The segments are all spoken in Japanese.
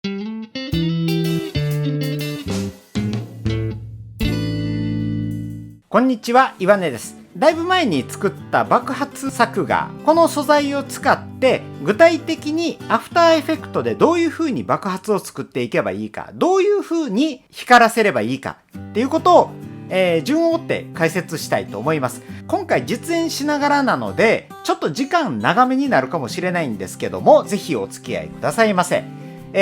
こんにちは、岩根です。だいぶ前に作った爆発作画、この素材を使って具体的にアフターエフェクトでどういう風に爆発を作っていけばいいか、どういう風に光らせればいいかっていうことを、順を追って解説したいと思います。今回実演しながらなのでちょっと時間長めになるかもしれないんですけども、ぜひお付き合いくださいませ。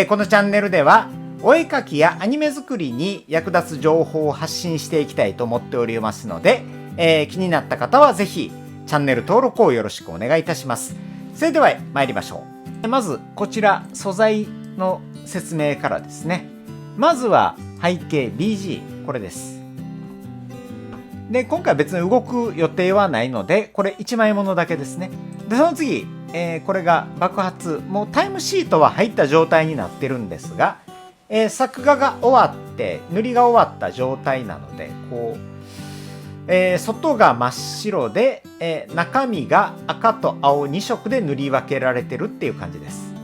このチャンネルではお絵描きやアニメ作りに役立つ情報を発信していきたいと思っておりますので、気になった方はぜひチャンネル登録をよろしくお願いいたします。それでは参りましょう。まずこちら素材の説明からですね。まずは背景 BG、 これです。で今回別に動く予定はないので、これ1枚ものだけですね。でその次、これが爆発、もうタイムシートは入った状態になってるんですが、作画が終わって塗りが終わった状態なので、こう、外が真っ白で、中身が赤と青2色で塗り分けられてるっていう感じです。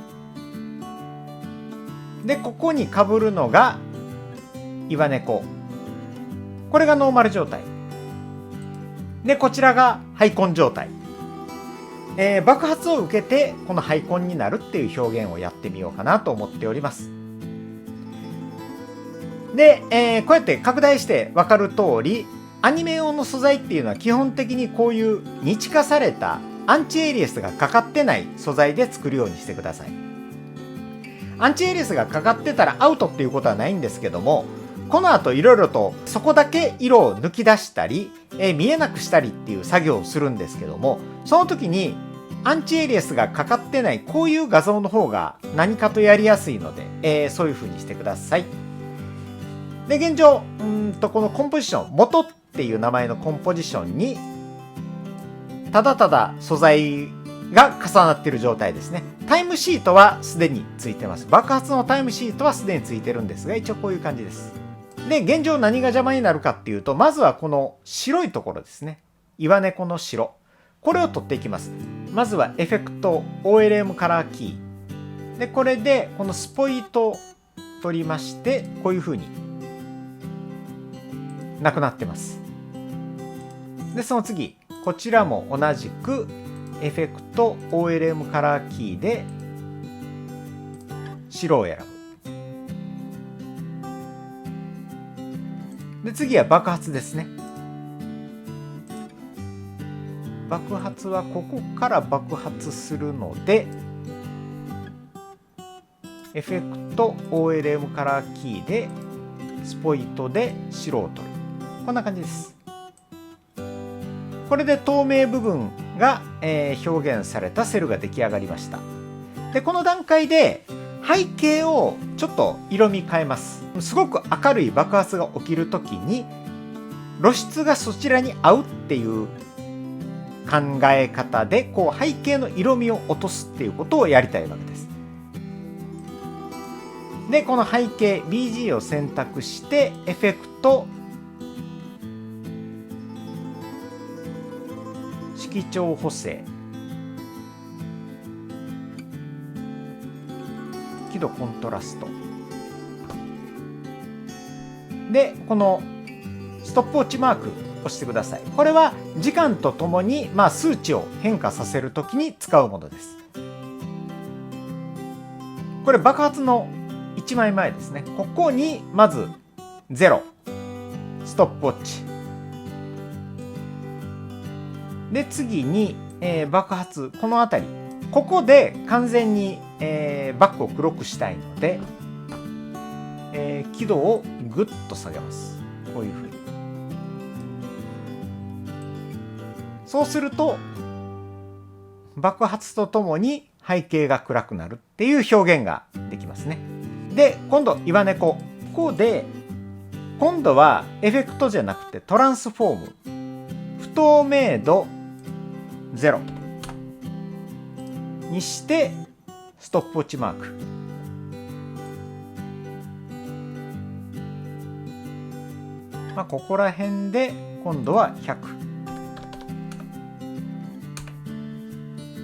でここに被るのが岩猫、これがノーマル状態で、こちらがハイコン状態。爆発を受けてこのハイコンになるっていう表現をやってみようかなと思っております。で、こうやって拡大して分かる通り、アニメ用の素材っていうのは基本的にこういう日化されたアンチエイリアスがかかってない素材で作るようにしてください。アンチエイリアスがかかってたらアウトっていうことはないんですけども、この後いろいろとそこだけ色を抜き出したり、見えなくしたりっていう作業をするんですけども、その時にアンチエイリアスがかかってないこういう画像の方が何かとやりやすいので、そういう風にしてください。で現状このコンポジション、元っていう名前のコンポジションにただただ素材が重なっている状態ですね。タイムシートはすでについてます。爆発のタイムシートはすでについてるんですが、一応こういう感じです。で現状何が邪魔になるかっていうと、まずはこの白いところですね。岩猫の白、これを取っていきます。まずはエフェクト OLM カラーキーで、これでこのスポイトを取りまして、こういう風になくなってます。でその次、こちらも同じくエフェクト OLM カラーキーで白を選ぶ。で次は爆発ですね。爆発はここから爆発するので、エフェクト OLM カラーキーでスポイトで白を取る。こんな感じです。これで透明部分が、表現されたセルが出来上がりました。でこの段階で背景をちょっと色味変えます。すごく明るい爆発が起きるときに露出がそちらに合うっていう考え方で、こう背景の色味を落とすっていうことをやりたいわけです。でこの背景 BG を選択してエフェクト色調補正、輝度コントラストで、このストップウォッチマーク押してください。これは時間とともに、数値を変化させるときに使うものです。これ爆発の1枚前ですね。ここにまず0、ストップウォッチで、次に、爆発、この辺り、ここで完全に、バックを黒くしたいので、輝度をぐっと下げます。こういうふうに。そうすると爆発とともに背景が暗くなるっていう表現ができますね。で今度岩猫、ここで今度はエフェクトじゃなくてトランスフォーム、不透明度0にしてストップウォッチマーク、ここら辺で今度は100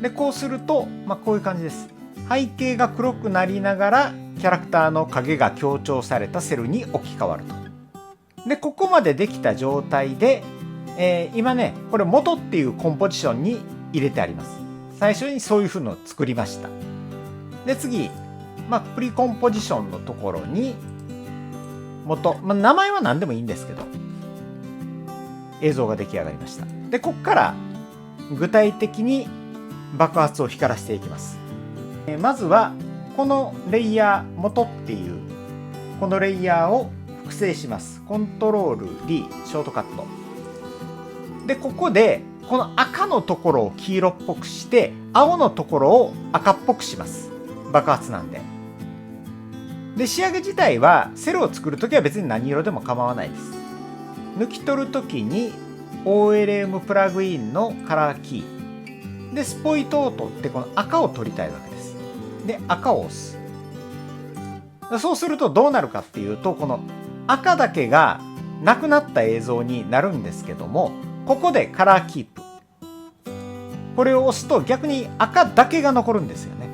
で、こうすると、こういう感じです。背景が黒くなりながらキャラクターの影が強調されたセルに置き換わると。でここまでできた状態で、今ねこれ元っていうコンポジションに入れてあります。最初にそういう風のを作りました。で次、プリコンポジションのところに元、名前は何でもいいんですけど映像が出来上がりました。でここから具体的に爆発を光らせていきます。まずはこのレイヤー元っていうこのレイヤーを複製します。コントロール D ショートカットでここでこの赤のところを黄色っぽくして青のところを赤っぽくします。爆発なんで。で仕上げ自体はセルを作るときは別に何色でも構わないです。抜き取るときに OLM プラグインのカラーキーでスポイトを取ってこの赤を取りたいわけです。で赤を押す。そうするとどうなるかっていうとこの赤だけがなくなった映像になるんですけども、ここでカラーキープこれを押すと逆に赤だけが残るんですよね。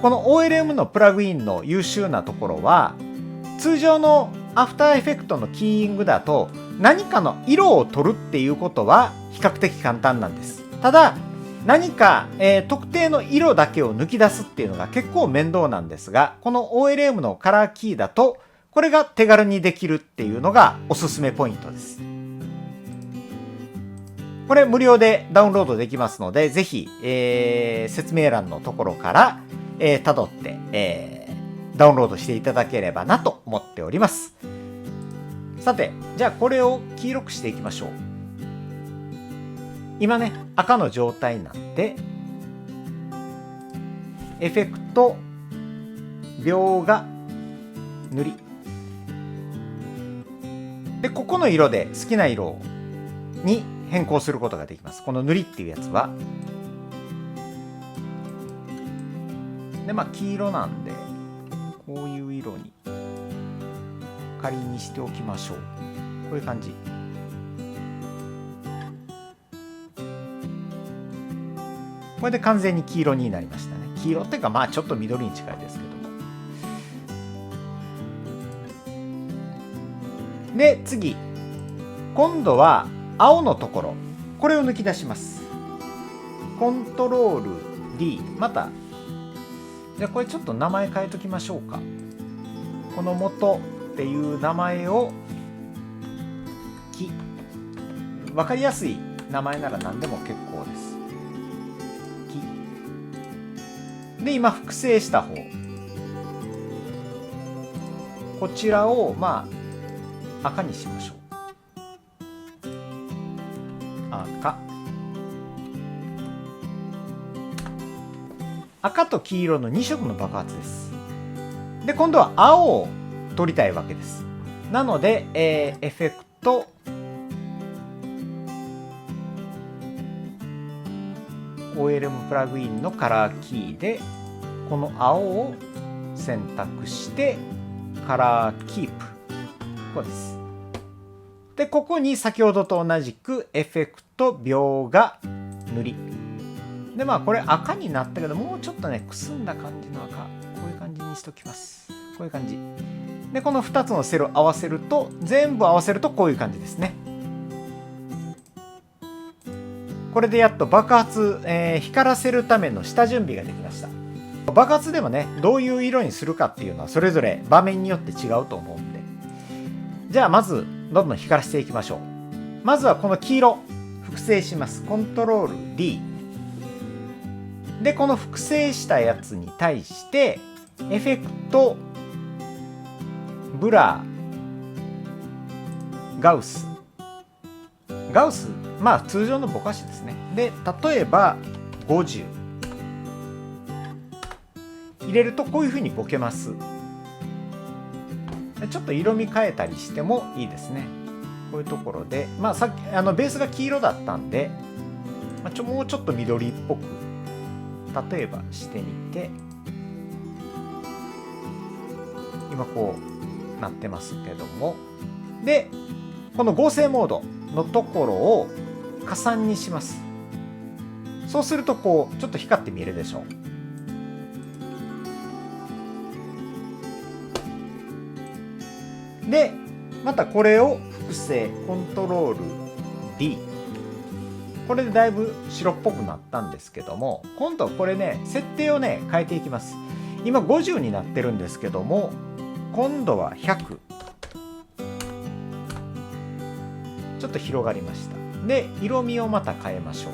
この OLM のプラグインの優秀なところは通常のアフターエフェクトのキーイングだと何かの色を取るっていうことは比較的簡単なんです。ただ何か、特定の色だけを抜き出すっていうのが結構面倒なんですが、この OLM のカラーキーだとこれが手軽にできるっていうのがおすすめポイントです。これ無料でダウンロードできますので、ぜひ、説明欄のところから辿って、ダウンロードしていただければなと思っております。さて、じゃあこれを黄色くしていきましょう。今ね、赤の状態なんで、エフェクト、描画、塗り。で、ここの色で好きな色に変更することができます。この塗りっていうやつは。で、黄色なんで、こういう色に仮にしておきましょう。こういう感じ。これで完全に黄色になりましたね。黄色っていうかちょっと緑に近いですけども。で次今度は青のところこれを抜き出します。コントロール D またじゃあこれちょっと名前変えときましょうか。この元っていう名前を分かりやすい名前なら何でも結構です。で今複製した方こちらを赤にしましょう。赤と黄色の2色の爆発です。で今度は青を取りたいわけです。なので、エフェクトOLM プラグインのカラーキーでこの青を選択してカラーキープこうです。でここに先ほどと同じくエフェクト描画塗りでこれ赤になったけどもうちょっとねくすんだ感じの赤こういう感じにしときます。こういう感じでこの2つのセルを合わせると全部合わせるとこういう感じですね。これでやっと爆発、光らせるための下準備ができました。爆発でもねどういう色にするかっていうのはそれぞれ場面によって違うと思うんで、じゃあまずどんどん光らせていきましょう。まずはこの黄色複製します。コントロール D でこの複製したやつに対してエフェクトブラーガウス通常のぼかしですね。で例えば50入れるとこういうふうにボケます。ちょっと色味変えたりしてもいいですね。こういうところでさっきベースが黄色だったんで、もうちょっと緑っぽく例えばしてみて今こうなってますけども、でこの合成モードのところを加算にします。そうするとこうちょっと光って見えるでしょう。でまたこれを複製コントロール D。 これでだいぶ白っぽくなったんですけども、今度はこれね設定をね変えていきます。今50になってるんですけども、今度は100。ちょっと広がりました。で色味をまた変えましょう。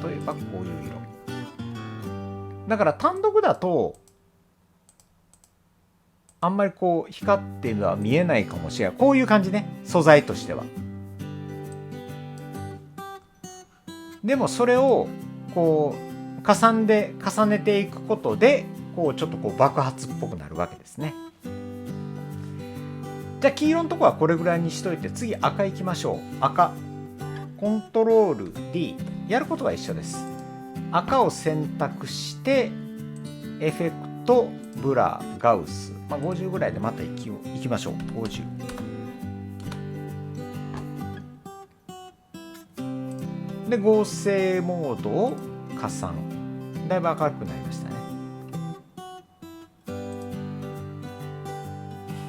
例えばこういう色だから、単独だとあんまりこう光っているのは見えないかもしれない。こういう感じね、素材としては。でもそれをこう重ねていくことでこうちょっとこう爆発っぽくなるわけですね。じゃあ黄色のとこはこれぐらいにしといて、次赤いきましょう。赤コントロール D。 やることは一緒です。赤を選択してエフェクトブラガウス、50ぐらいでまたいきましょう。50で合成モードを加算。だいぶ明るくなりましたね。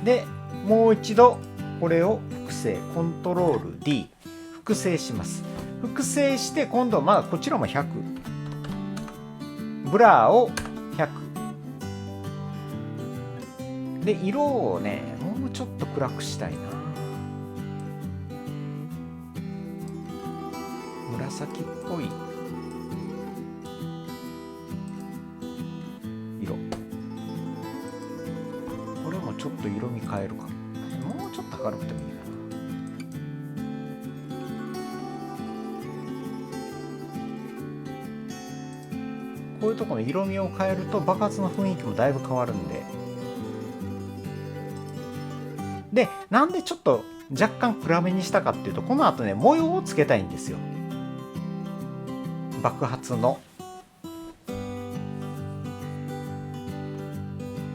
でもう一度これを複製コントロール D。 複製します。複製して今度はこちらも100、ブラーを100で、色をねもうちょっと暗くしたいな。紫っぽい色。これもちょっと色味変えるか。もうちょっと明るくてもいいかな。こういうところの色味を変えると爆発の雰囲気もだいぶ変わるんで。でなんでちょっと若干暗めにしたかっていうと、この後ね模様をつけたいんですよ、爆発の。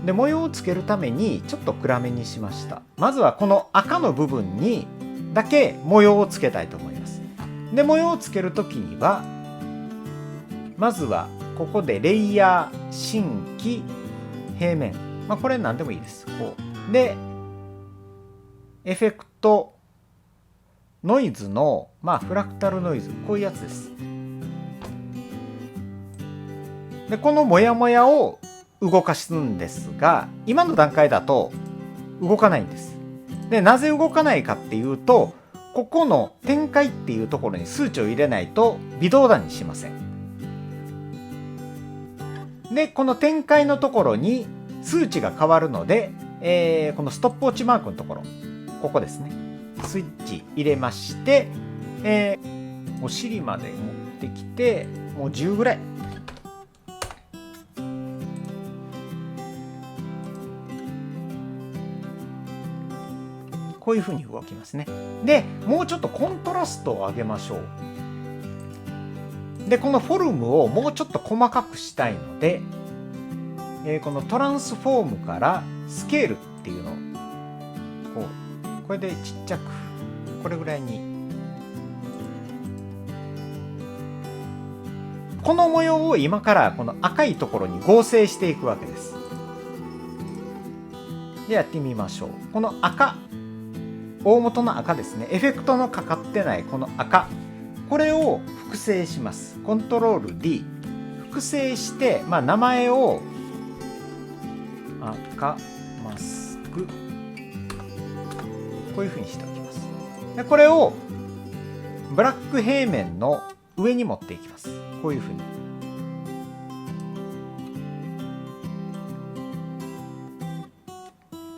で模様をつけるためにちょっと暗めにしました。まずはこの赤の部分にだけ模様をつけたいと思います。で模様をつけるときにはまずはここでレイヤー新規平面、これ何でもいいです。こうでエフェクトノイズのフラクタルノイズ、こういうやつです。でこのモヤモヤを動かすんですが、今の段階だと動かないんです。でなぜ動かないかっていうと、ここの展開っていうところに数値を入れないと微動だにしません。でこの展開のところに数値が変わるので、このストップウォッチマークのところ、ここですね、スイッチ入れまして、お尻まで持ってきて、もう10ぐらい。こういうふうに動きますね。でもうちょっとコントラストを上げましょう。でこのフォルムをもうちょっと細かくしたいので、このトランスフォームからスケールっていうのをこれでちっちゃく、これぐらいに。この模様を今からこの赤いところに合成していくわけです。でやってみましょう。この赤、大元の赤ですね、エフェクトのかかってないこの赤、これを複製します。コントロール D。 複製して、名前を赤マスク、こういうふうにしておきます。でこれをブラック平面の上に持っていきます。こういうふうに。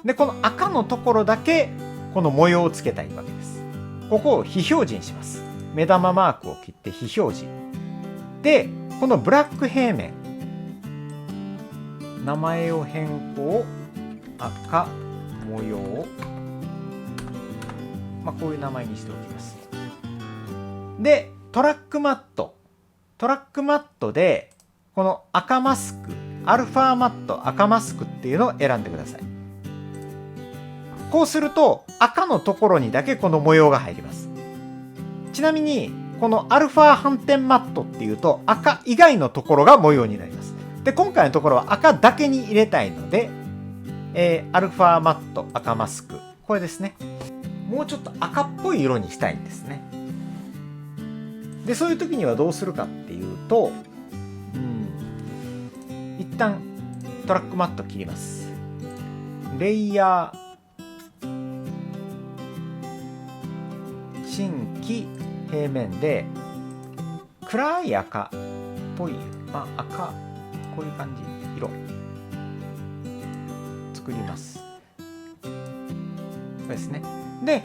でこの赤のところだけこの模様をつけたいわけです。ここを非表示にします。目玉マークを切って非表示で、このブラック平面、名前を変更、赤模様、こういう名前にしておきます。でトラックマットでこの赤マスク、アルファマット赤マスクっていうのを選んでください。こうすると赤のところにだけこの模様が入ります。ちなみにこのアルファ斑点マットっていうと赤以外のところが模様になります。で今回のところは赤だけに入れたいので、アルファマット赤マスク、これですね。もうちょっと赤っぽい色にしたいんですね。でそういう時にはどうするかっていうと、一旦トラックマット切ります。レイヤー新規平面で暗い赤っぽい、赤こういう感じ色作ります。これですね。で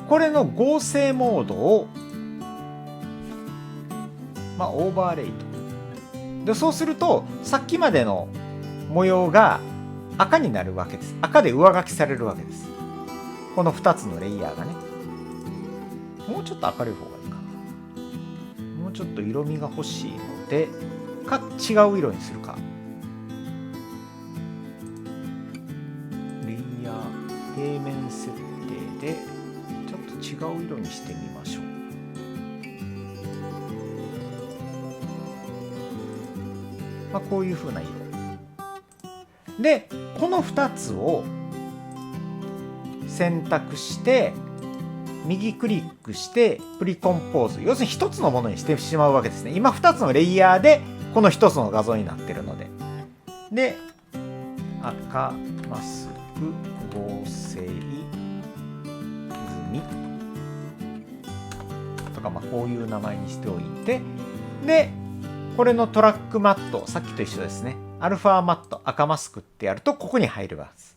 これの合成モードをオーバーレイと。でそうするとさっきまでの模様が赤になるわけです。赤で上書きされるわけです。この2つのレイヤーがね。もうちょっと明るい方がいいかな。もうちょっと色味が欲しいので違う色にするか。レイヤー平面設定でちょっと違う色にしてみましょう。こういう風な色でこの2つを選択して右クリックしてプリコンポーズ、要するに1つのものにしてしまうわけですね。今2つのレイヤーでこの1つの画像になってるので、で赤マスク合成済みとかこういう名前にしておいて、でこれのトラックマットさっきと一緒ですね。アルファマット赤マスクってやるとここに入るわけです。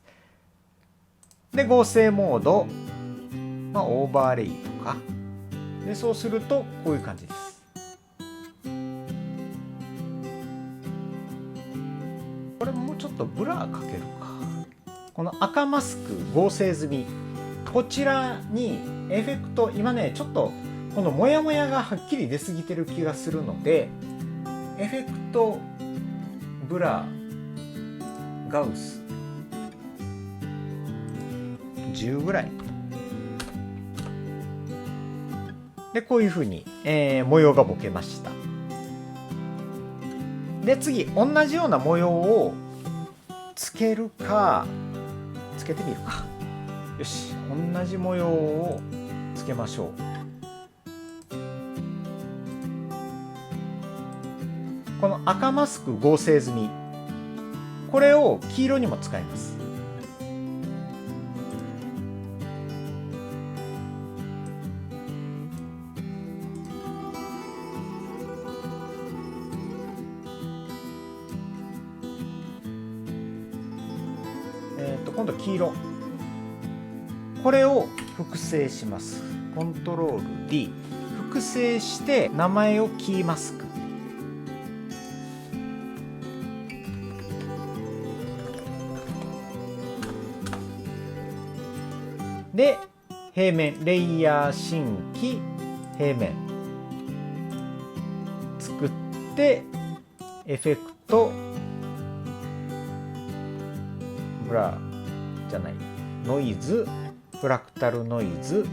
で合成モード、オーバーレイとかでそうするとこういう感じです。これもうちょっとブラーかけるか。この赤マスク合成済み、こちらにエフェクト今ねちょっとこのモヤモヤがはっきり出過ぎてる気がするので、エフェクトブラガウス10ぐらいでこういうふうに、模様がぼけました。で次同じような模様をつけるかつけてみるか。よし、同じ模様をつけましょう。この赤マスク合成済み、これを黄色にも使います。今度黄色、これを複製します。コントロール D 複製して名前をキーマスク、で平面レイヤー新規平面作って、エフェクトブラじゃないノイズフラクタルノイズ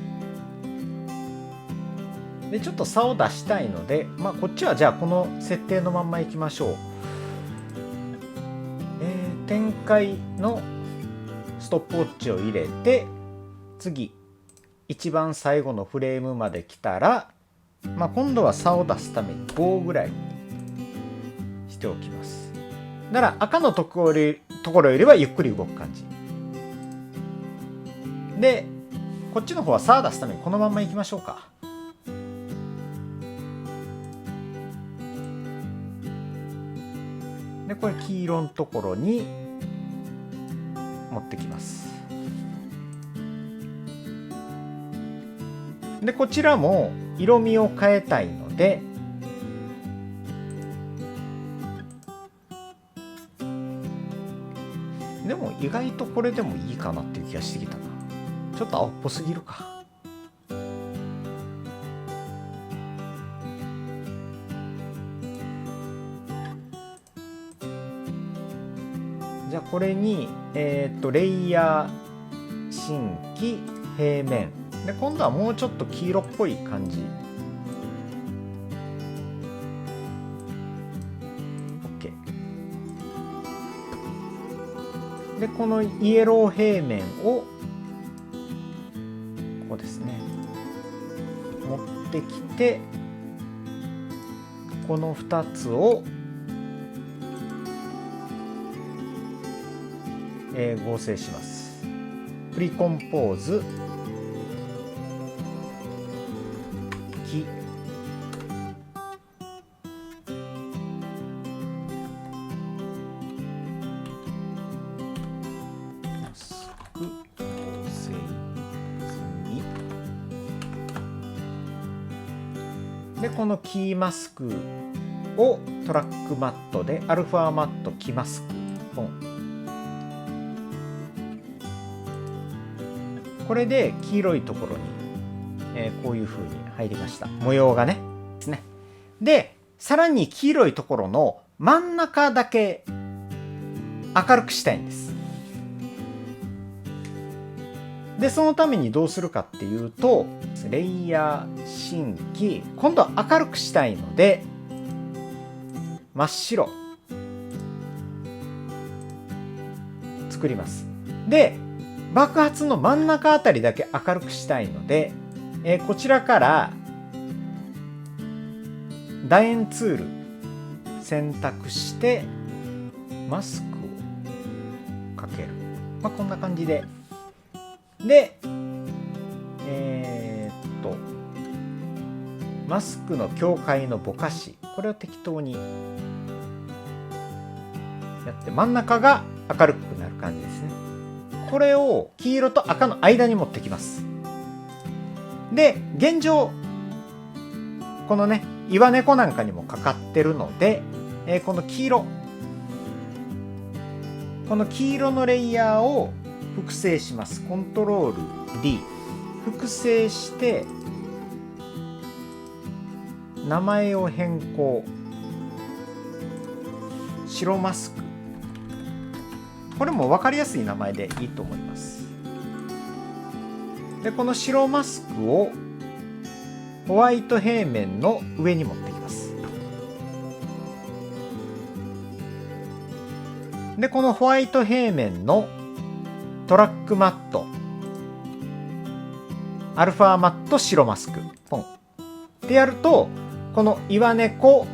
でちょっと差を出したいので、こっちはじゃあこの設定のまんまいきましょう。展開のストップウォッチを入れて、次一番最後のフレームまで来たら、今度は差を出すために5ぐらいにしておきます。なら赤のところよりはゆっくり動く感じで、こっちの方は差を出すためにこのままいきましょうか。でこれ黄色のところに持ってきます。でこちらも色味を変えたいので、でも意外とこれでもいいかなっていう気がしてきたな。ちょっと青っぽすぎるか。じゃあこれにレイヤー新規平面で今度はもうちょっと黄色っぽい感じでこのイエロー平面をここですね持ってきて、この2つを、合成します。プリコンポーズ木マスク合成済みで、このキーマスクをトラックマットでアルファマットキマスクポン。これで黄色いところに、こういう風に入りました。模様がねですね。でさらに黄色いところの真ん中だけ明るくしたいんです。でそのためにどうするかっていうと、レイヤー新規、今度は明るくしたいので真っ白作ります。で爆発の真ん中あたりだけ明るくしたいので、こちらから楕円ツール選択してマスクをかける、こんな感じで、でマスクの境界のぼかし、これを適当にやって真ん中が明るくなる感じですね。これを黄色と赤の間に持ってきます。で現状このね岩猫なんかにもかかってるので、この黄色のレイヤーを複製します。コントロール D 複製して名前を変更、白マスク、これも分かりやすい名前でいいと思います。でこの白マスクをホワイト平面の上に持ってきます。でこのホワイト平面のトラックマットアルファマット白マスクポンってやると、この岩猫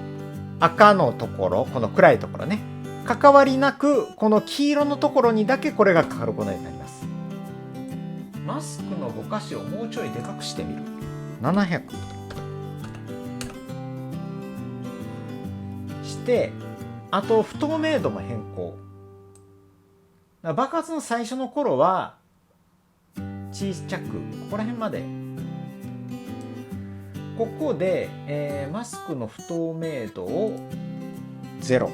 赤のところ、この暗いところね、関わりなくこの黄色のところにだけこれがかかることになります。マスクのぼかしをもうちょいでかくしてみる。700して、あと不透明度も変更。爆発の最初の頃は小さくここら辺まで、ここで、マスクの不透明度を0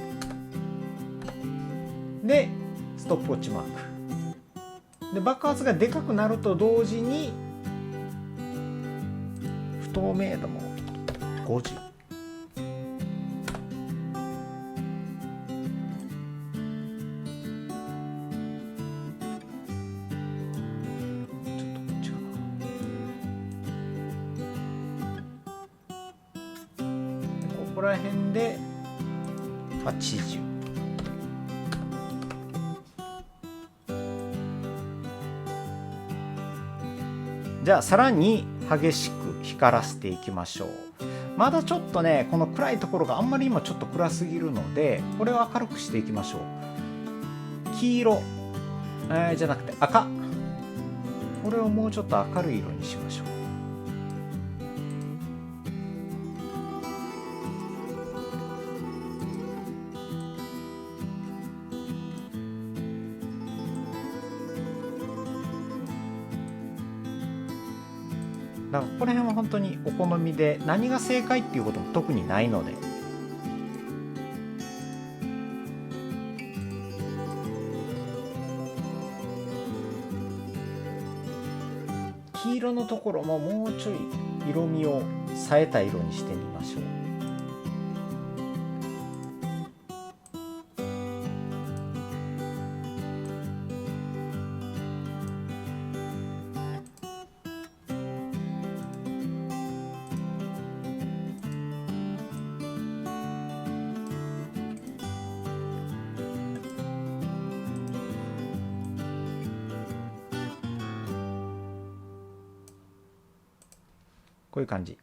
でストップウォッチマークで、爆発がでかくなると同時に不透明度も50、ここら辺で80。じゃあさらに激しく光らせていきましょう。まだちょっとねこの暗いところがあんまり今ちょっと暗すぎるので、これを明るくしていきましょう。黄色、じゃなくて赤、これをもうちょっと明るい色にしましょう。だからここら辺は本当にお好みで、何が正解っていうことも特にないので、黄色のところももうちょい色味を冴えた色にしてみましょう。こういう感じ。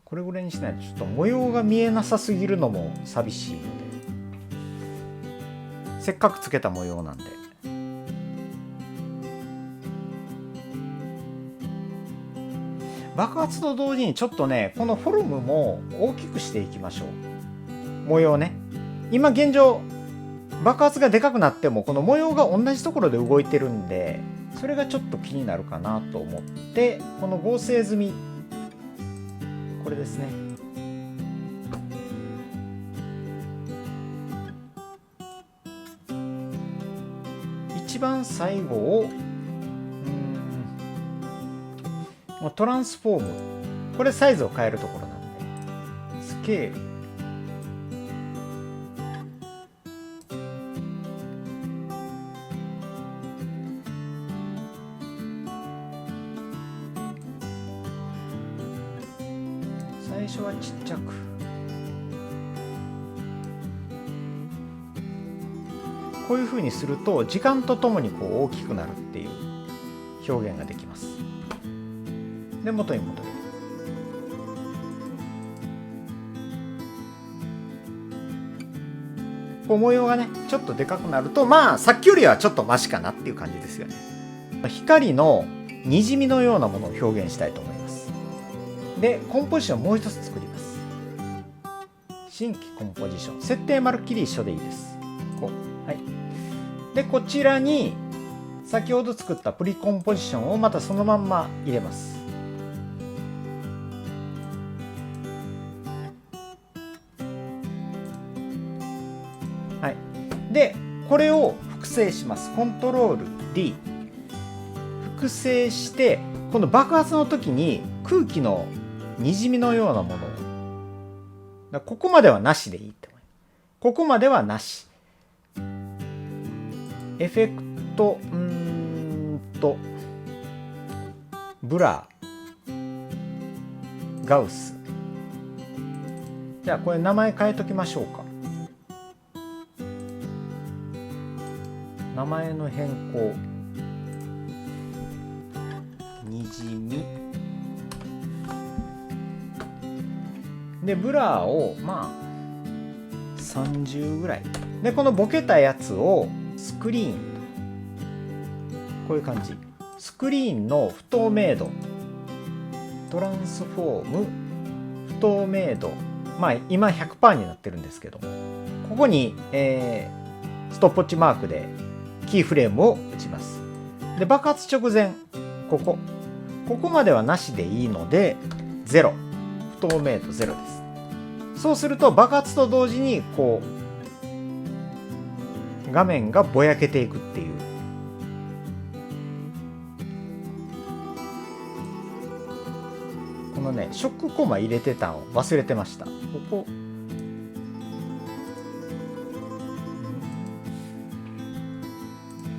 これぐらいにしないとちょっと模様が見えなさすぎるのも寂しいので、せっかくつけた模様なんで。爆発と同時にちょっとね、このフォルムも大きくしていきましょう。模様ね。今現状爆発がでかくなってもこの模様が同じところで動いてるんで、それがちょっと気になるかなと思って、この合成済み、これですね。一番最後をトランスフォーム、これサイズを変えるところなんで、スケール、最初はちっちゃく、こういう風にすると時間とともにこう大きくなるっていう表現ができます。で、元に戻る。こう模様がねちょっとでかくなると、まあさっきよりはちょっとマシかなっていう感じですよね。光のにじみのようなものを表現したいと思います。で、コンポジションもう一つ作ります。新規コンポジション、設定まるっきり一緒でいいです。こう、はい。で、こちらに先ほど作ったプリコンポジションをまたそのまんま入れます。はい。で、これを複製します。コントロール D。複製して、この爆発の時に空気のにじみのようなものを、ここまではなしでいいって思います。ここまではなし。エフェクト、ブラー、ガウス。じゃあこれ名前変えときましょうか。名前の変更、にじみで、ブラーをまあ30ぐらいで、このボケたやつをスクリーン、こういう感じ。スクリーンの不透明度、トランスフォーム不透明度、まあ今 100% になってるんですけども、ここに、ストップウォッチマークでキーフレームを打ちます。で、爆発直前、ここまではなしでいいので0、不透明度0です。そうすると爆発と同時にこう画面がぼやけていくっていう。このね、ショックコマ入れてたの忘れてました。ここ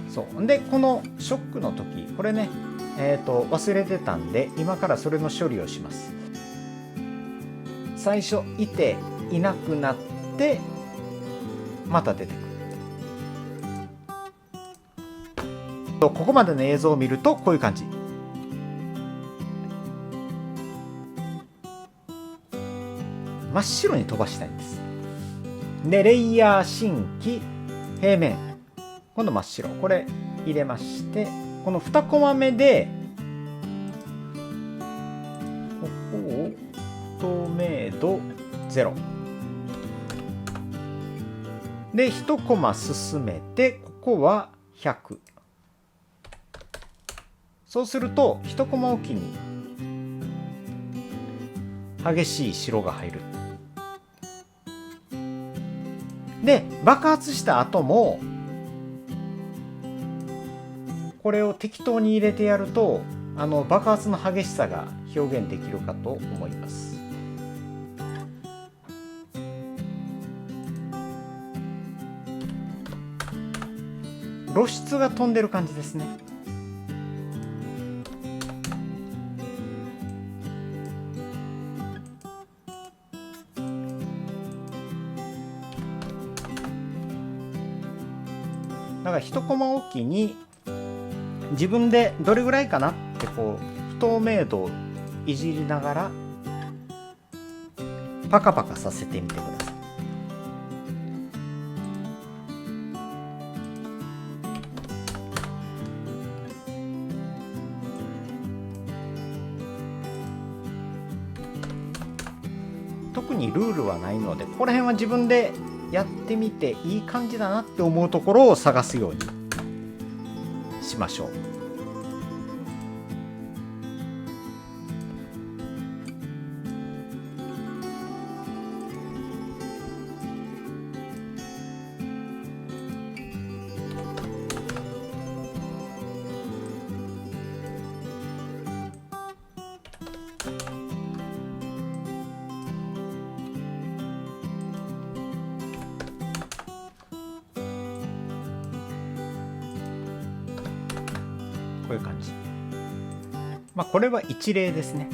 そうで、このショックの時、これね、忘れてたんで今からそれの処理をします。最初いていなくなってまた出てくる。ここまでの映像を見るとこういう感じ。真っ白に飛ばしたいんです。で、レイヤー新規平面、今度真っ白、これ入れまして、この2コマ目でここを透明度0で1コマ進めて、ここは100。そうすると1コマおきに激しい白が入る。で、爆発した後もこれを適当に入れてやると、爆発の激しさが表現できるかと思います。露出が飛んでる感じですね。だから一コマおきに自分でどれぐらいかなってこう不透明度いじりながらパカパカさせてみてください。特にルールはないので、ここら辺は自分でやってみていい感じだなって思うところを探すようにしましょう。こういう感じ。これは一例ですね。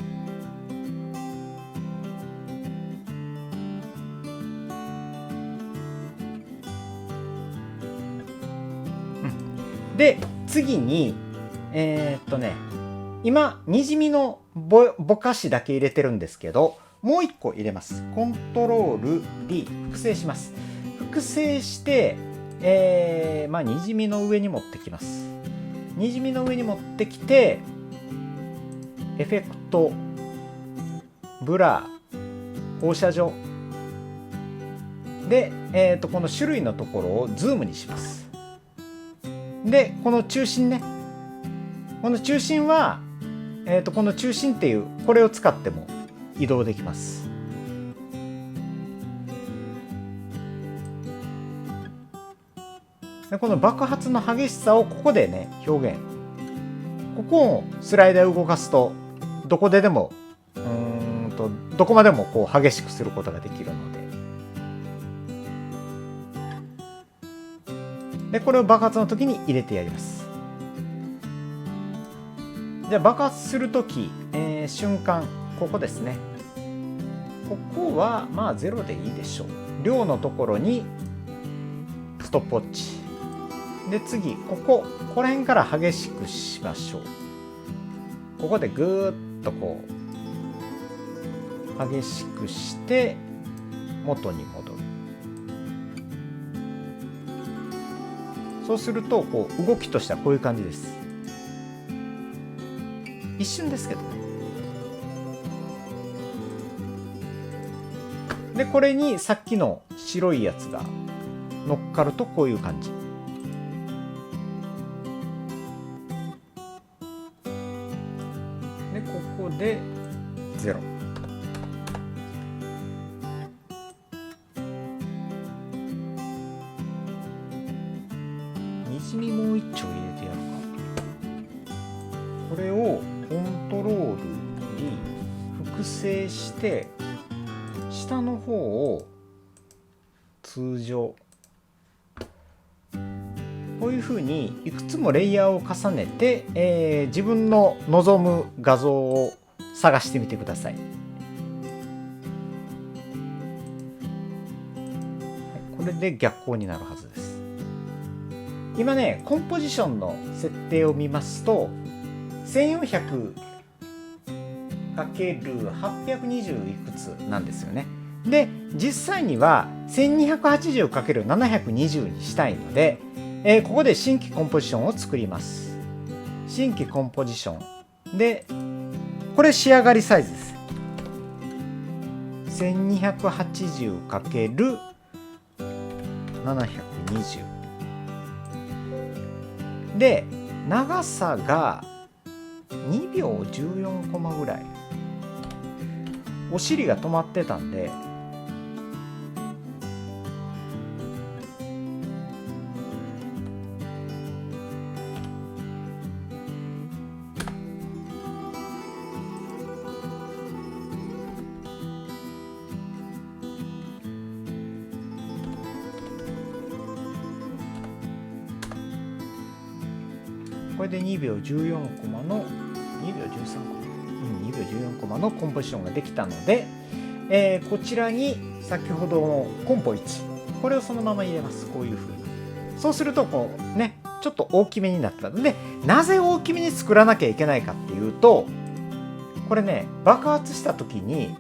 で次に今にじみのぼかしだけ入れてるんですけど、もう一個入れます。コントロール D 複製します。複製してにじみの上に持ってきます。にじみの上に持ってきて、エフェクト、ブラー、放射状で、この種類のところをズームにします。でこの中心ね、この中心は、この中心っていうこれを使っても移動できます。でこの爆発の激しさをここでね表現。ここをスライダーを動かすとどこででもどこまでもこう激しくすることができるので、これを爆発の時に入れてやります。じゃあ爆発する時、瞬間ここですね。ここは0でいいでしょう。量のところにストップウォッチで、次こら辺から激しくしましょう。ここでぐーっとこう激しくして元に戻る。そうするとこう動きとしてはこういう感じです。一瞬ですけどね。でこれにさっきの白いやつが乗っかるとこういう感じ。でここで0。にじみもう一丁入れてやるか。これをコントロールに複製して下の方を通常こういうふうにいくつもレイヤーを重ねて、自分の望む画像を探してみてください。これで逆光になるはずです。今ねコンポジションの設定を見ますと 1400×820 いくつなんですよね。で実際には 1280×720 にしたいので、ここで新規コンポジションを作ります。新規コンポジションでこれ仕上がりサイズです。 1280×720 で長さが2秒14コマぐらい。お尻が止まってたんでこれで2秒14コマの2秒13コマ、2秒14コマのコンポジションができたので、こちらに先ほどのコンポ1これをそのまま入れます。こういう風に。そうするとこうねちょっと大きめになったので、なぜ大きめに作らなきゃいけないかっていうと、ここれね、爆発した時に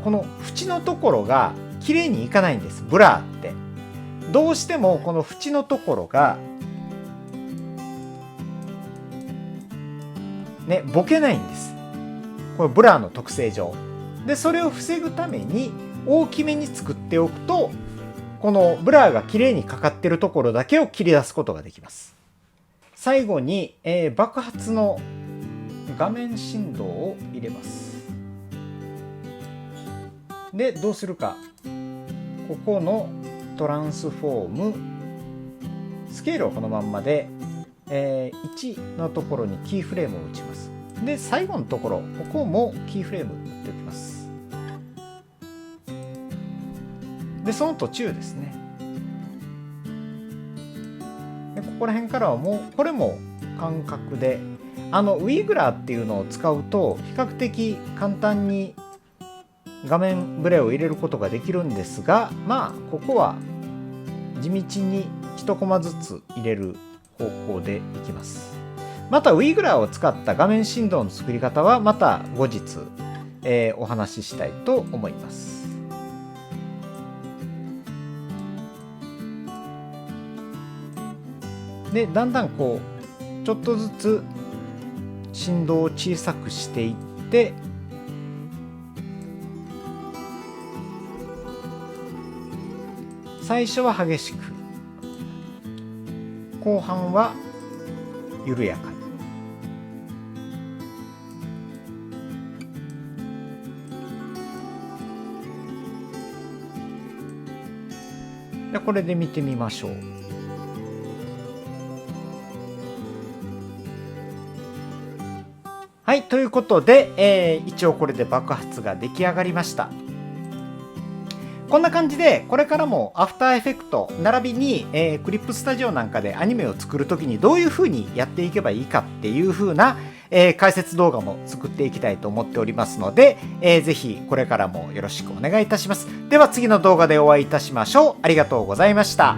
この縁のところが綺麗にいかないんです。ブラーってどうしてもこの縁のところがね、ボケないんです。これブラーの特性上で、それを防ぐために大きめに作っておくと、このブラーが綺麗にかかってるところだけを切り出すことができます。最後に、爆発の画面振動を入れます。でどうするか、ここのトランスフォームスケールはこのまんまで、1のところにキーフレームを打ちます。で最後のところ、ここもキーフレーム打っておきます。でその途中ですね、でここら辺からはもうこれも感覚で、ウィグラーっていうのを使うと比較的簡単に画面ブレを入れることができるんですが、まあここは地道に1コマずつ入れる方向でいきます。またウィグラーを使った画面振動の作り方はまた後日、お話ししたいと思います。でだんだんこうちょっとずつ振動を小さくしていって、最初は激しく、後半は緩やかに。でこれで見てみましょう。はい、ということで、一応これで爆発が出来上がりました。こんな感じでこれからもアフターエフェクト並びに、クリップスタジオなんかでアニメを作るときにどういう風にやっていけばいいかっていう風な、解説動画も作っていきたいと思っておりますので、ぜひこれからもよろしくお願いいたします。では次の動画でお会いいたしましょう。ありがとうございました。